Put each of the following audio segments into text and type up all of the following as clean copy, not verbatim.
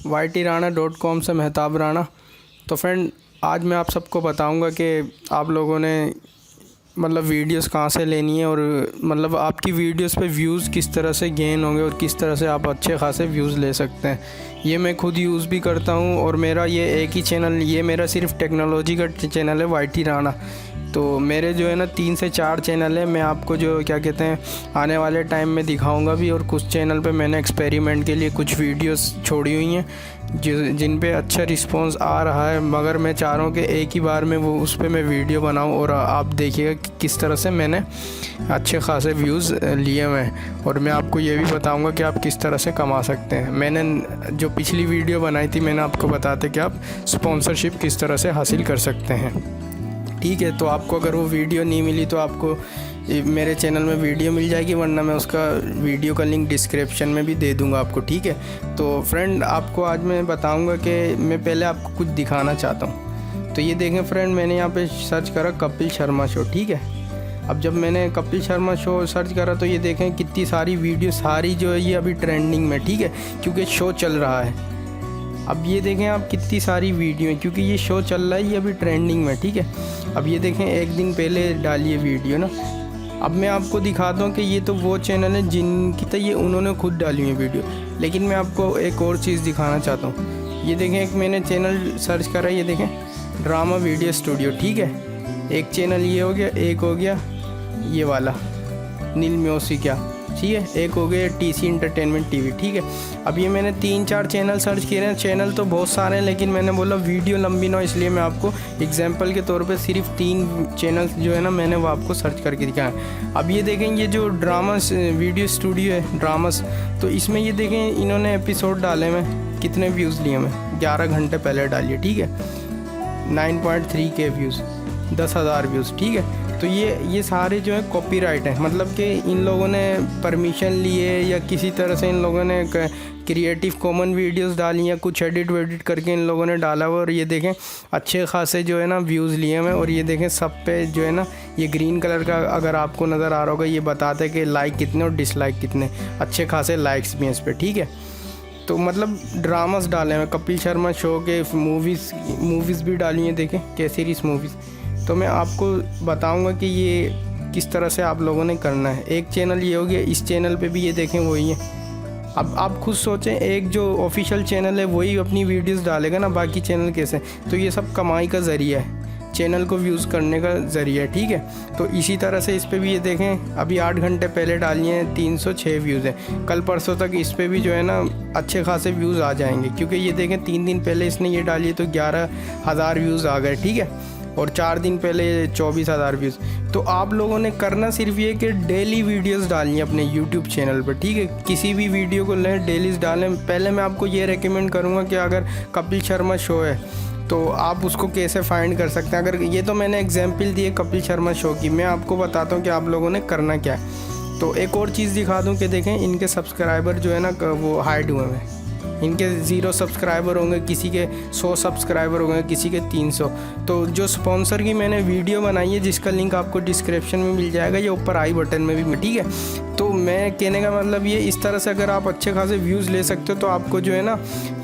YTRana.com से मेहताब राना। तो friend, आज मैं आप सबको बताऊंगा कि आप लोगों ने मतलब वीडियोस कहाँ से लेनी है और मतलब आपकी वीडियोस पे व्यूज़ किस तरह से गेन होंगे और किस तरह से आप अच्छे खासे व्यूज़ ले सकते हैं। ये मैं खुद यूज़ भी करता हूँ और मेरा ये एक ही चैनल, ये मेरा सिर्फ टेक्नोलॉजी का चैनल है YT राना। तो मेरे जो है ना 3 से 4 चैनल है। मैं आपको जो क्या कहते हैं आने वाले टाइम में दिखाऊंगा भी, और कुछ चैनल पे मैंने एक्सपेरिमेंट के लिए कुछ वीडियोस छोड़ी हुई हैं जिन पे अच्छा रिस्पांस आ रहा है, मगर मैं चाह रहा हूँ कि एक ही बार में वो उस पर मैं वीडियो बनाऊँ और आप देखिएगा कि किस तरह से मैंने अच्छे खासे व्यूज़ लिए हुए हैं। और मैं आपको ये भी बताऊँगा कि आप किस तरह से कमा सकते हैं। मैंने जो पिछली वीडियो बनाई थी मैंने आपको बताते कि आप स्पॉन्सरशिप किस तरह से हासिल कर सकते हैं। ठीक है, तो आपको अगर वो वीडियो नहीं मिली तो आपको मेरे चैनल में वीडियो मिल जाएगी, वरना मैं उसका वीडियो का लिंक डिस्क्रिप्शन में भी दे दूंगा आपको। ठीक है, तो फ्रेंड आपको आज मैं बताऊंगा कि मैं पहले आपको कुछ दिखाना चाहता हूं। तो ये देखें फ्रेंड, मैंने यहाँ पे सर्च करा कपिल शर्मा शो। ठीक है, अब जब मैंने कपिल शर्मा शो सर्च करा तो ये देखें कितनी सारी वीडियो सारी जो है ये अभी ट्रेंडिंग में। ठीक है, क्योंकि शो चल रहा है। अब ये देखें आप कितनी सारी वीडियो हैं, क्योंकि ये शो चल रहा है, ये अभी ट्रेंडिंग में। ठीक है, अब ये देखें एक दिन पहले डाली है वीडियो ना। अब मैं आपको दिखाता हूँ कि ये तो वो चैनल है जिनकी तो ये उन्होंने खुद डाली है वीडियो, लेकिन मैं आपको एक और चीज़ दिखाना चाहता हूँ। ये देखें एक मैंने चैनल सर्च करा, ये देखें ड्रामा वीडियो स्टूडियो। ठीक है, एक चैनल ये हो गया, एक हो गया ये वाला नील म्यूजिक क्या। ठीक है, एक हो गया TC एंटरटेनमेंट TV। ठीक है, अब ये मैंने 3-4 चैनल सर्च किए हैं। चैनल तो बहुत सारे हैं, लेकिन मैंने बोला वीडियो लंबी ना हो, इसलिए मैं आपको एग्जांपल के तौर पे सिर्फ 3 चैनल्स जो है ना मैंने वो आपको सर्च करके दिखाया। अब ये देखें ये जो ड्रामास वीडियो स्टूडियो है ड्रामास, तो इसमें ये देखें इन्होंने एपिसोड डाले में कितने व्यूज़ लिए मैं 11 घंटे पहले डालिए। ठीक है, 9.3K व्यूज़, 10,000 व्यूज़। ठीक है, तो ये सारे जो है कॉपीराइट हैं, मतलब कि इन लोगों ने परमिशन लिए या किसी तरह से इन लोगों ने क्रिएटिव कॉमन वीडियोस डाली या कुछ एडिट वेडिट करके इन लोगों ने डाला हुआ। और ये देखें अच्छे खासे जो है ना व्यूज़ लिए हैं। और ये देखें सब पे जो है ना ये ग्रीन कलर का अगर आपको नज़र आ रहा होगा, ये बताते हैं कि लाइक कितने और डिसलाइक कितने, अच्छे खासे लाइक्स भी हैं इस पर। ठीक है, तो मतलब ड्रामास डाले हैं, कपिल शर्मा शो के मूवीज़ भी डाली हैं, देखें के सीरीज़ मूवीज़। तो मैं आपको बताऊंगा कि ये किस तरह से आप लोगों ने करना है। एक चैनल ये हो गया, इस चैनल पे भी ये देखें वही है। अब आप खुद सोचें, एक जो ऑफिशियल चैनल है वही अपनी वीडियोस डालेगा ना, बाकी चैनल कैसे। तो ये सब कमाई का ज़रिया है, चैनल को व्यूज़ करने का ज़रिया है। ठीक है, तो इसी तरह से इस पर भी ये देखें अभी 8 घंटे पहले डाली हैं, 306 व्यूज़ हैं। कल परसों तक इस पर भी जो है ना अच्छे खासे व्यूज़ आ जाएंगे, क्योंकि ये देखें 3 दिन पहले इसने ये डाली है तो 11,000 व्यूज़ आ गए। ठीक है, और 4 दिन पहले 24,000 व्यूज़। तो आप लोगों ने करना सिर्फ ये कि डेली वीडियोस डालनी है अपने यूट्यूब चैनल पर। ठीक है, किसी भी वीडियो को लें डेलीज डालें। पहले मैं आपको ये रेकमेंड करूँगा कि अगर कपिल शर्मा शो है तो आप उसको कैसे फाइंड कर सकते हैं। अगर ये तो मैंने एग्जाम्पल दी है कपिल शर्मा शो की, मैं आपको बताता हूँ कि आप लोगों ने करना क्या है। तो एक और चीज़ दिखा दूँ कि देखें इनके सब्सक्राइबर जो है ना वो हाइड हुए हैं। इनके 0 सब्सक्राइबर होंगे, किसी के 100 सब्सक्राइबर होंगे, किसी के 300। तो जो स्पॉन्सर की मैंने वीडियो बनाई है जिसका लिंक आपको डिस्क्रिप्शन में मिल जाएगा, ये ऊपर आई बटन में भी। ठीक है, तो मैं कहने का मतलब ये इस तरह से अगर आप अच्छे खासे व्यूज़ ले सकते हो तो आपको जो है ना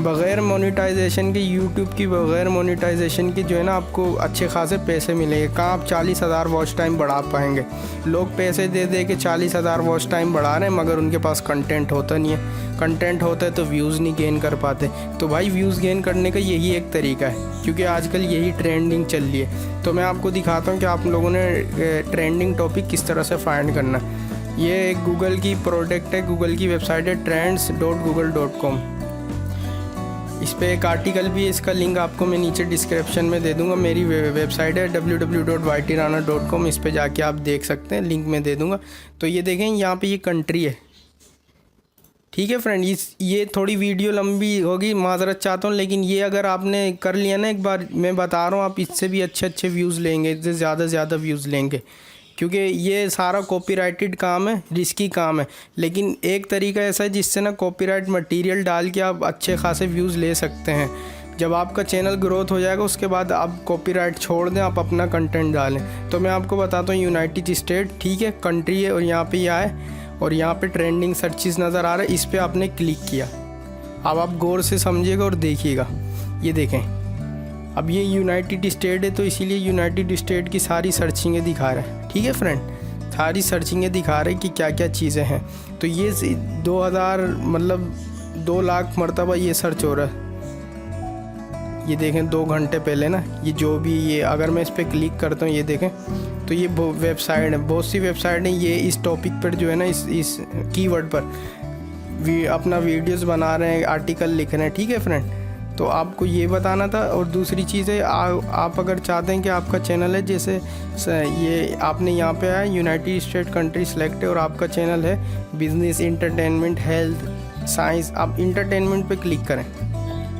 बग़ैर मोनेटाइजेशन के, यूट्यूब की बग़ैर मोनेटाइजेशन की जो है ना आपको अच्छे खासे पैसे मिलेंगे। कहाँ आप 40,000 वॉच टाइम बढ़ा पाएंगे। लोग पैसे दे दे के 40,000 वॉच टाइम बढ़ा रहे हैं, मगर उनके पास कंटेंट होता नहीं है। कंटेंट होता है तो व्यूज़ नहीं गेन कर पाते। तो भाई व्यूज़ गेन करने का यही एक तरीका है, क्योंकि आजकल यही ट्रेंडिंग चल रही है। तो मैं आपको दिखाता हूँ कि आप लोगों ने ट्रेंडिंग टॉपिक किस तरह से फाइंड करना है। ये गूगल की प्रोडक्ट है, गूगल की वेबसाइट है trends.google.com। इस पर एक आर्टिकल भी है, इसका लिंक आपको मैं नीचे डिस्क्रिप्शन में दे दूंगा। मेरी वेबसाइट है www.ytrana.com, इस पर जाके आप देख सकते हैं, लिंक मैं दे दूंगा। तो ये देखें यहाँ पे ये कंट्री है। ठीक है फ्रेंड, ये थोड़ी वीडियो लंबी होगी, माजरत चाहता हूँ, लेकिन ये अगर आपने कर लिया ना एक बार, मैं बता रहा हूँ आप इससे भी अच्छे व्यूज़ लेंगे, इससे ज़्यादा से ज़्यादा व्यूज़ लेंगे। क्योंकि ये सारा कॉपीराइटेड काम है, रिस्की काम है, लेकिन एक तरीका ऐसा है जिससे ना कॉपीराइट मटेरियल डाल के आप अच्छे खासे व्यूज़ ले सकते हैं। जब आपका चैनल ग्रोथ हो जाएगा उसके बाद आप कॉपीराइट छोड़ दें, आप अपना कंटेंट डालें। तो मैं आपको बताता हूँ यूनाइटेड स्टेट, ठीक है, कंट्री है, और यहाँ पे यह है, और यहाँ पे ट्रेंडिंग सर्चेस नज़र आ रहा है, इस पर आपने क्लिक किया। अब आप गौर से समझिएगा और देखिएगा। ये देखें, अब ये यूनाइटेड स्टेट है तो इसीलिए यूनाइटेड स्टेट की सारी सर्चिंगें दिखा रहा है। ठीक है फ्रेंड, सारी सर्चिंगें दिखा रहे हैं कि क्या क्या चीज़ें हैं। तो ये 2000 मतलब 2 लाख मरतबा ये सर्च हो रहा है। ये देखें 2 घंटे पहले ना, ये जो भी ये अगर मैं इस पर क्लिक करता हूँ, ये देखें तो ये वेबसाइट है, बहुत सी वेबसाइट हैं ये इस टॉपिक पर जो है ना, इस कीवर्ड पर अपना वीडियोस बना रहे हैं, आर्टिकल लिख रहे हैं। ठीक है फ्रेंड, तो आपको ये बताना था। और दूसरी चीज़ है, आप अगर चाहते हैं कि आपका चैनल है, जैसे ये आपने यहाँ पे आया यूनाइटेड स्टेट कंट्री सेलेक्ट है और आपका चैनल है बिजनेस, इंटरटेनमेंट, हेल्थ, साइंस, आप इंटरटेनमेंट पे क्लिक करें।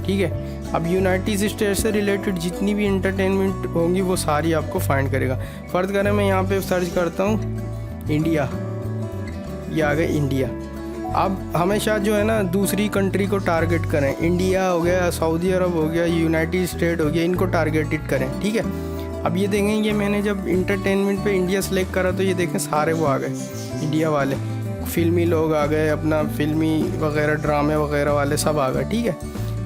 ठीक है, अब यूनाइटेड स्टेट से रिलेटेड जितनी भी इंटरटेनमेंट होंगी वो सारी आपको फाइंड करेगा। फ़र्ज़ करें मैं यहाँ पे सर्च करता हूँ इंडिया, ये आ गया इंडिया। अब हमेशा जो है ना दूसरी कंट्री को टारगेट करें, इंडिया हो गया, सऊदी अरब हो गया, यूनाइटेड स्टेट हो गया, इनको टारगेटेड करें। ठीक है, अब ये देखें, ये मैंने जब इंटरटेनमेंट पे इंडिया सेलेक्ट करा तो ये देखें सारे वो आ गए इंडिया वाले, फिल्मी लोग आ गए, अपना फिल्मी वगैरह ड्रामे वगैरह वाले सब आ गए। ठीक है,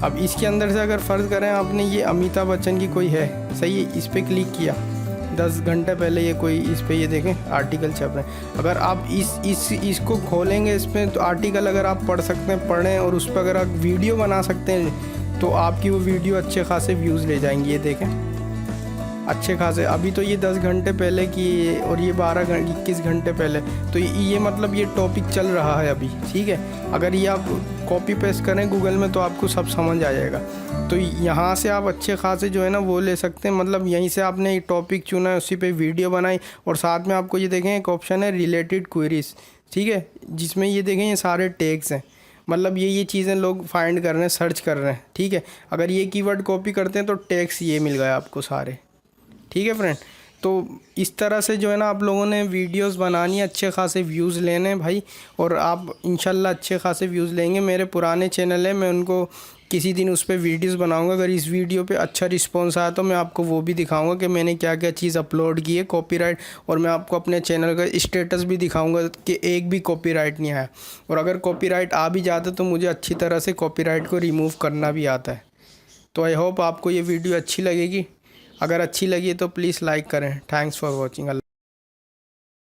अब इसके अंदर से अगर फ़र्ज़ करें आपने ये अमिताभ बच्चन की कोई है, सही है, इस पर क्लिक किया 10 घंटे पहले ये कोई इस पे ये देखें आर्टिकल छप रहे हैं। अगर आप इसको खोलेंगे इसमें तो आर्टिकल अगर आप पढ़ सकते हैं पढ़ें, और उस पर अगर आप वीडियो बना सकते हैं तो आपकी वो वीडियो अच्छे खासे व्यूज़ ले जाएंगी। ये देखें अच्छे खासे, अभी तो ये 10 घंटे पहले की और ये 21 घंटे पहले, तो ये मतलब ये टॉपिक चल रहा है अभी। ठीक है, अगर ये आप कॉपी पेस्ट करें गूगल में तो आपको सब समझ आ जाएगा। तो यहाँ से आप अच्छे खासे जो है ना वो ले सकते हैं, मतलब यहीं से आपने एक टॉपिक चुना है, उसी पे वीडियो बनाई, और साथ में आपको ये देखें एक ऑप्शन है रिलेटेड क्वेरीज। ठीक है, जिसमें ये देखें ये सारे टैग्स हैं, मतलब ये चीज़ें लोग फाइंड कर रहे हैं, सर्च कर रहे हैं। ठीक है, अगर ये कीवर्ड कॉपी करते हैं तो टैग्स ये मिल गया आपको सारे। ठीक है फ्रेंड, तो इस तरह से जो है ना आप लोगों ने वीडियोस बनानी है, अच्छे खासे व्यूज़ लेने भाई, और आप इंशाल्लाह अच्छे खासे व्यूज़ लेंगे। मेरे पुराने चैनल है, मैं उनको किसी दिन उस पर वीडियोस बनाऊंगा। अगर इस वीडियो पे अच्छा रिस्पांस आया तो मैं आपको वो भी दिखाऊंगा कि मैंने क्या क्या चीज़ अपलोड की है कॉपीराइट, और मैं आपको अपने चैनल का स्टेटस भी दिखाऊंगा कि एक भी कॉपीराइट नहीं आया। और अगर कॉपीराइट आ भी जाता तो मुझे अच्छी तरह से कॉपीराइट को रिमूव करना भी आता है। तो आई होप आपको ये वीडियो अच्छी लगेगी। अगर अच्छी लगी तो प्लीज़ लाइक करें। Thanks for watching.